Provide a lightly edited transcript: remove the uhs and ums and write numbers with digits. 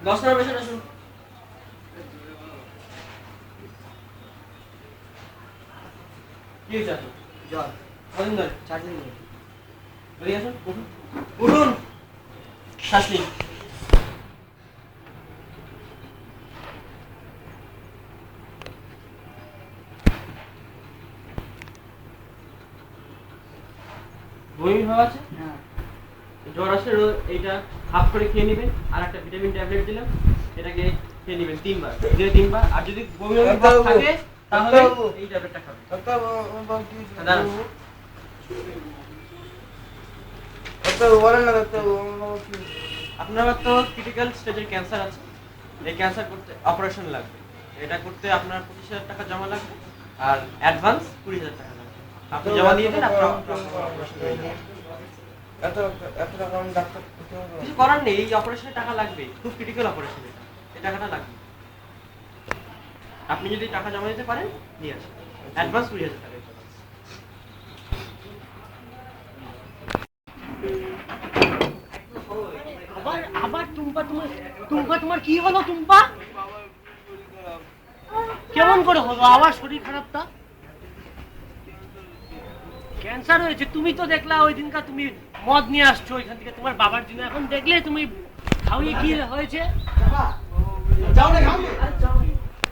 10 টাকা পেশেন্ট আসুন। কি হয়েছে আপনার? জ্বর। কদিন ধরে? 4 দিন ধরে। বেরিয়ে আসুন, উঠুন উঠুন, শ্বাস নিন। বমি ভাব আছে? হ্যাঁ। জ্বর আসলে এইটা হাফ করে খেয়ে নেবেন, আর একটা ভিটামিন ট্যাবলেট দিলাম, এটাকে খেয়ে নেবেন 3 বার, দিনে 3 বার। আর যদি বমি ভাব থাকে তাহলে এই ট্যাবলেটটা খাবেন। দাঁড়ান। আপনার তো ক্রিটিক্যাল স্টেজের ক্যান্সার আছে, এই ক্যান্সার করতে অপারেশন লাগবে। এটা করতে আপনার 25,000 টাকা জমা লাগবে, আর অ্যাডভান্স 20,000 টাকা লাগবে। আপনি জমা দিয়ে দেন, আপনার অপারেশন হয়ে যাবে। কিছু করার নেই, এই অপারেশনে টাকা লাগবে, খুব ক্রিটিক্যাল অপারেশন, এই টাকাটা লাগবে। আপনি যদি টাকা জমা দিতে পারেন নিয়ে আসেন, অ্যাডভান্স 20,000 টাকা। আবার আবার টুম্পা তোমার কি হলো টুম্পা? কেমন করে হলো আবার শরীর খারাপটা? ক্যান্সার হয়েছে? তুমি তো দেখলা ওই দিনকার তুমি মদ নিয়ে আসছো ওইখান থেকে তোমার বাবার জন্য, এখন দেখলে তুমি খাওয়িয়ে কি হয়েছে? যাও না, খাও না।